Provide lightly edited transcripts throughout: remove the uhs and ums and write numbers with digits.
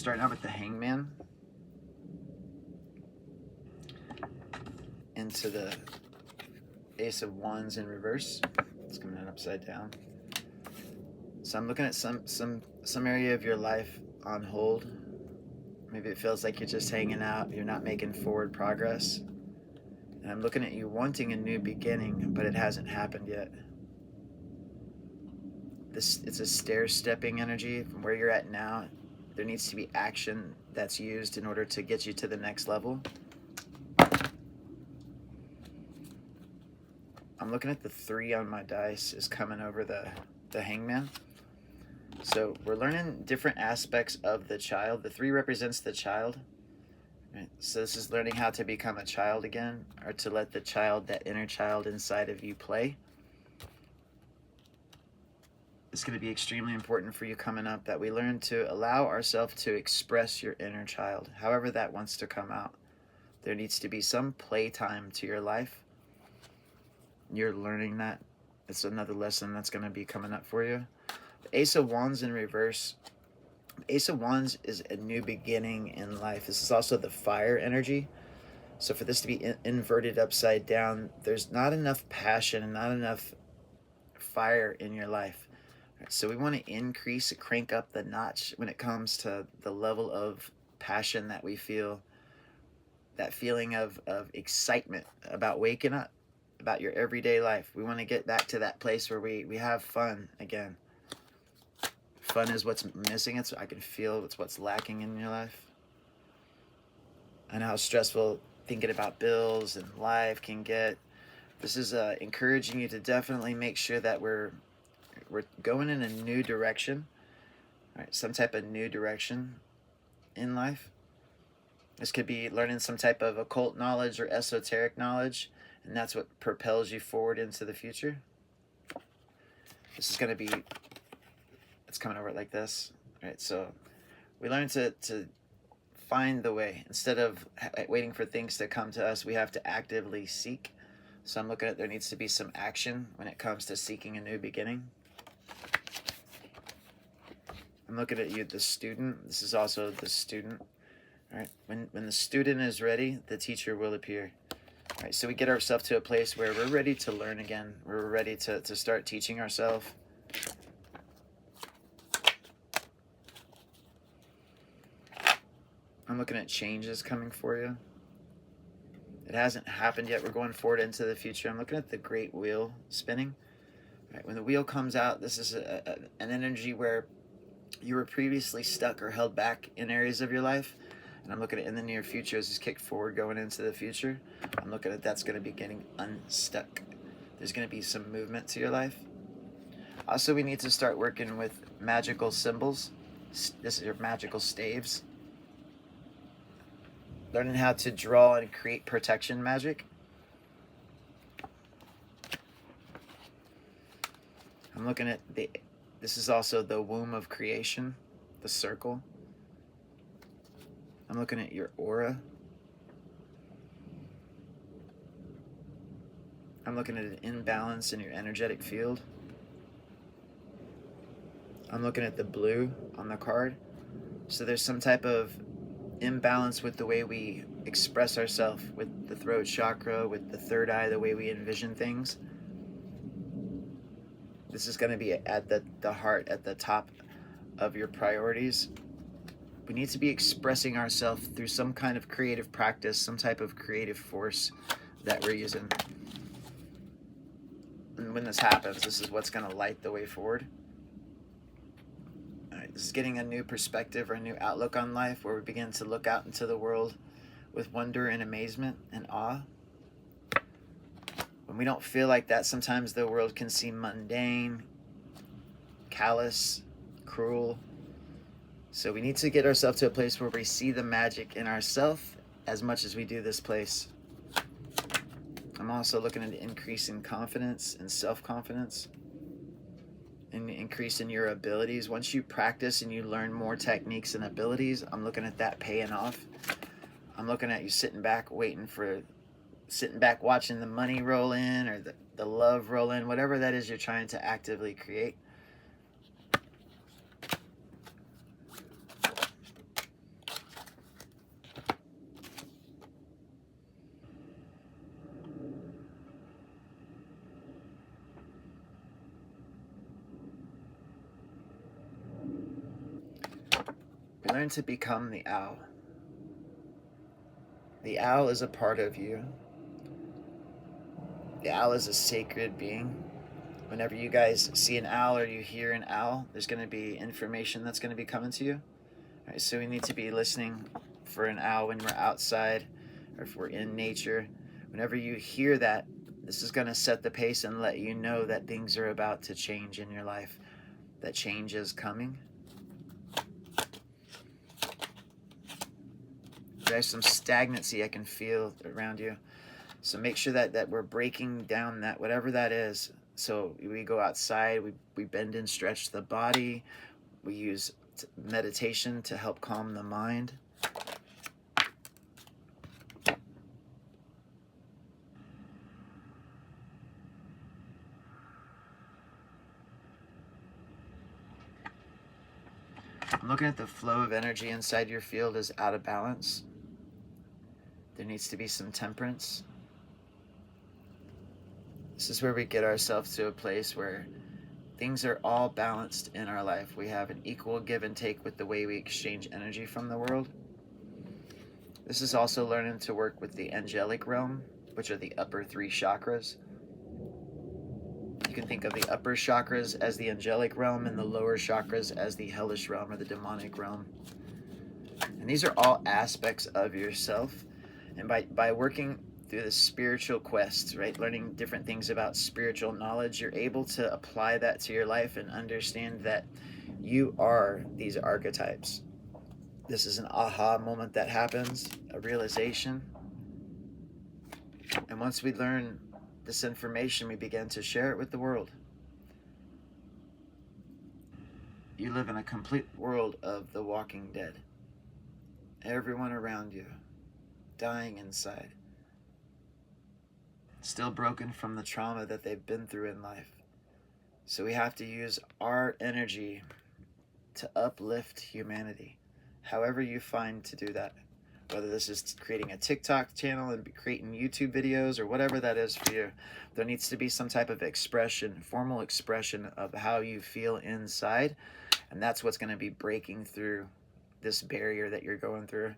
starting out with the Hangman into the Ace of Wands in reverse. It's coming in upside down. So I'm looking at some area of your life on hold. Maybe it feels like you're just hanging out, you're not making forward progress. And I'm looking at you wanting a new beginning, but it hasn't happened yet. It's a stair-stepping energy from where you're at now. There needs to be action that's used in order to get you to the next level. I'm looking at the 3 on my dice is coming over the Hangman. So we're learning different aspects of the child. The 3 represents the child. Right? So this is learning how to become a child again, or to let the child, that inner child inside of you, play. It's going to be extremely important for you coming up that we learn to allow ourselves to express your inner child, however that wants to come out. There needs to be some playtime to your life. You're learning that. It's another lesson that's going to be coming up for you. The Ace of Wands in reverse. Ace of Wands is a new beginning in life. This is also the fire energy. So for this to be inverted upside down, there's not enough passion and not enough fire in your life. So we want to crank up the notch when it comes to the level of passion that we feel. That feeling of excitement about waking up, about your everyday life. We want to get back to that place where we have fun again. Fun is what's missing. I can feel it's what's lacking in your life. I know how stressful thinking about bills and life can get. This is encouraging you to definitely make sure that we're going in a new direction. All right, some type of new direction in life. This could be learning some type of occult knowledge or esoteric knowledge, and that's what propels you forward into the future. This is going to be, it's coming over like this. All right, so we learn to find the way. Instead of waiting for things to come to us, we have to actively seek. So I'm looking at there needs to be some action when it comes to seeking a new beginning. I'm looking at you, the student. This is also the student. All right, when the student is ready, the teacher will appear. All right, so we get ourselves to a place where we're ready to learn again. We're ready to start teaching ourselves. I'm looking at changes coming for you. It hasn't happened yet. We're going forward into the future. I'm looking at the great wheel spinning. All right, when the wheel comes out, this is an energy where you were previously stuck or held back in areas of your life. And I'm looking at in the near future as this kick forward going into the future. I'm looking at that's going to be getting unstuck. There's going to be some movement to your life. Also, we need to start working with magical symbols. This is your magical staves. Learning how to draw and create protection magic. I'm looking at this is also the womb of creation, the circle. I'm looking at your aura. I'm looking at an imbalance in your energetic field. I'm looking at the blue on the card. So there's some type of imbalance with the way we express ourselves, with the throat chakra, with the third eye, the way we envision things. This is going to be at the heart, at the top of your priorities. We need to be expressing ourselves through some kind of creative practice, some type of creative force that we're using. And when this happens, this is what's going to light the way forward. All right, this is getting a new perspective or a new outlook on life, where we begin to look out into the world with wonder and amazement and awe. When we don't feel like that, sometimes the world can seem mundane, callous, cruel. So we need to get ourselves to a place where we see the magic in ourselves as much as we do this place. I'm also looking at an increase in confidence and self-confidence, and increase in your abilities. Once you practice and you learn more techniques and abilities, I'm looking at that paying off. I'm looking at you sitting back, watching the money roll in, or the love roll in, whatever that is you're trying to actively create. learn to become the owl. The owl is a part of you. The owl is a sacred being. Whenever you guys see an owl or you hear an owl, there's going to be information that's going to be coming to you. All right, so we need to be listening for an owl when we're outside or if we're in nature. Whenever you hear that, this is going to set the pace and let you know that things are about to change in your life, that change is coming. There's some stagnancy I can feel around you. So make sure that we're breaking down that, whatever that is. So we go outside, we bend and stretch the body. We use meditation to help calm the mind. I'm looking at the flow of energy inside your field is out of balance. There needs to be some temperance. This is where we get ourselves to a place where things are all balanced in our life. We have an equal give and take with the way we exchange energy from the world. This is also learning to work with the angelic realm, which are the upper 3 chakras. You can think of the upper chakras as the angelic realm and the lower chakras as the hellish realm or the demonic realm. And these are all aspects of yourself. And by working through the spiritual quests, right, learning different things about spiritual knowledge, you're able to apply that to your life and understand that you are these archetypes. This is an aha moment that happens, a realization. And once we learn this information, we begin to share it with the world. You live in a complete world of the walking dead. Everyone around you dying inside, still broken from the trauma that they've been through in life. So we have to use our energy to uplift humanity, however you find to do that. Whether this is creating a TikTok channel and creating YouTube videos or whatever that is for you, there needs to be some type of expression, formal expression of how you feel inside. And that's what's going to be breaking through this barrier that you're going through.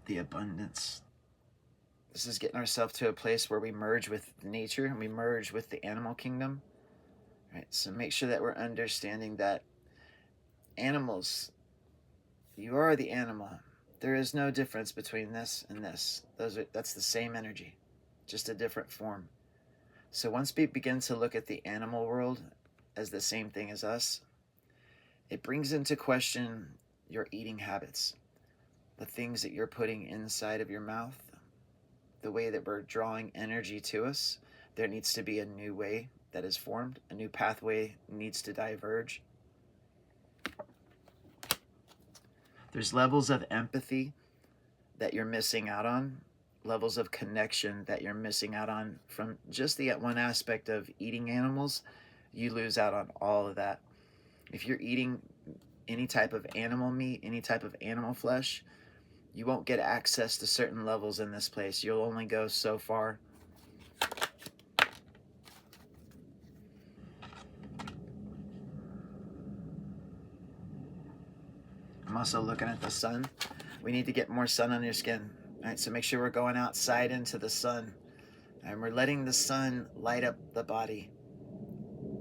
The abundance. This is getting ourselves to a place where we merge with nature and we merge with the animal kingdom. Right? So make sure that we're understanding that animals, you are the animal. There is no difference between this and this. That's the same energy, just a different form. So once we begin to look at the animal world as the same thing as us, it brings into question your eating habits, the things that you're putting inside of your mouth, the way that we're drawing energy to us. There needs to be a new way that is formed. A new pathway needs to diverge. There's levels of empathy that you're missing out on, levels of connection that you're missing out on from just the one aspect of eating animals. You lose out on all of that. If you're eating any type of animal meat, any type of animal flesh, you won't get access to certain levels in this place. You'll only go so far. I'm also looking at the sun. We need to get more sun on your skin. All right, so make sure we're going outside into the sun. And we're letting the sun light up the body.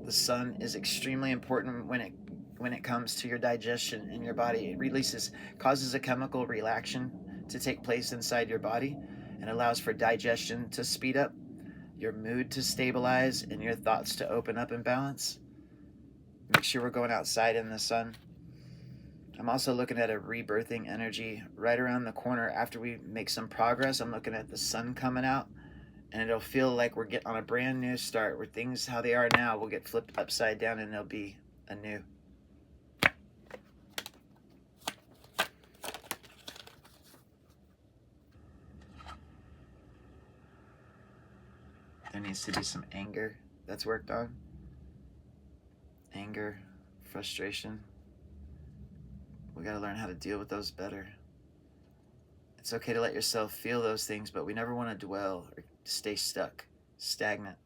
The sun is extremely important when it comes to your digestion in your body. It causes a chemical relaxation to take place inside your body and allows for digestion to speed up, your mood to stabilize, and your thoughts to open up and balance. Make sure we're going outside in the sun. I'm also looking at a rebirthing energy right around the corner. After we make some progress, I'm looking at the sun coming out, and it'll feel like we're getting on a brand new start where things, how they are now, will get flipped upside down and they'll be anew. There needs to be some anger that's worked on. Anger, frustration. We got to learn how to deal with those better. It's okay to let yourself feel those things, but we never want to dwell or stay stuck, stagnant.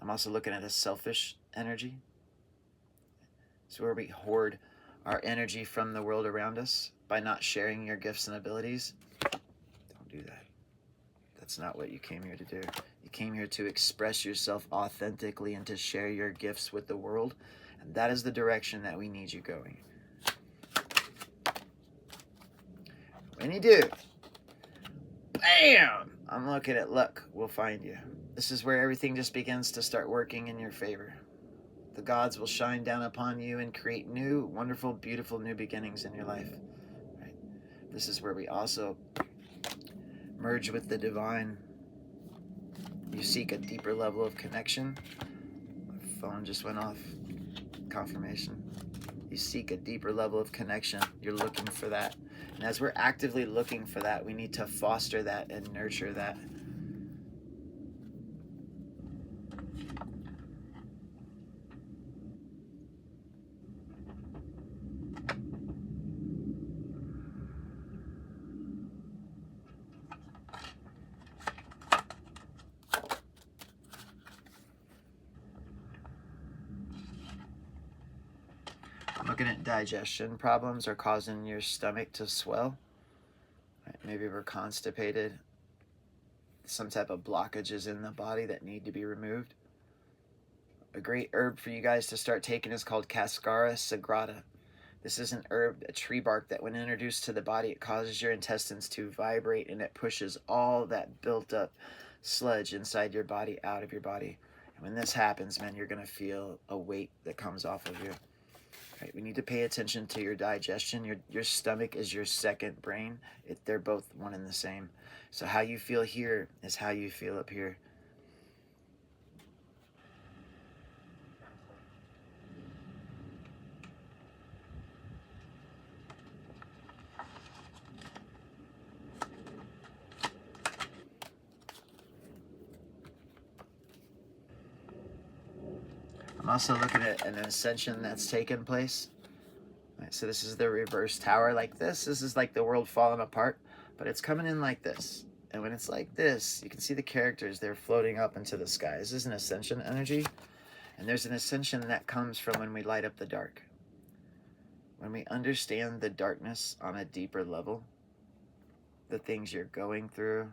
I'm also looking at a selfish energy. It's where we hoard our energy from the world around us by not sharing your gifts and abilities. Don't do that. That's not what you came here to do. You came here to express yourself authentically and to share your gifts with the world. And that is the direction that we need you going. When you do, bam! I'm looking at luck will find you. This is where everything just begins to start working in your favor. The gods will shine down upon you and create new, wonderful, beautiful new beginnings in your life. Right? This is where we also merge with the divine. You seek a deeper level of connection. My phone just went off. Confirmation. You seek a deeper level of connection. You're looking for that. And as we're actively looking for that, we need to foster that and nurture that. Looking at digestion problems are causing your stomach to swell. Right, maybe we're constipated. Some type of blockages in the body that need to be removed. A great herb for you guys to start taking is called Cascara sagrada. This is an herb, a tree bark that when introduced to the body, it causes your intestines to vibrate and it pushes all that built up sludge inside your body out of your body. And when this happens, man, you're going to feel a weight that comes off of you. Right, we need to pay attention to your digestion. Your stomach is your second brain. They're both one and the same. So how you feel here is how you feel up here. I'm also looking at an ascension that's taken place. Right, so this is the reverse tower like this. This is like the world falling apart, but it's coming in like this. And when it's like this, you can see the characters, they're floating up into the sky. This is an ascension energy. And there's an ascension that comes from when we light up the dark. When we understand the darkness on a deeper level, the things you're going through,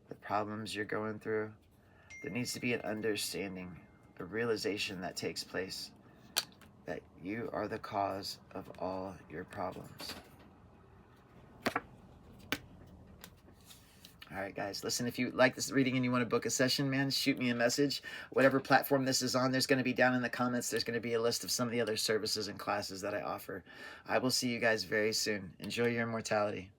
the problems you're going through, there needs to be an understanding, a realization that takes place that you are the cause of all your problems. All right, guys, listen, if you like this reading and you want to book a session, man, shoot me a message. Whatever platform this is on, there's going to be down in the comments. There's going to be a list of some of the other services and classes that I offer. I will see you guys very soon. Enjoy your immortality.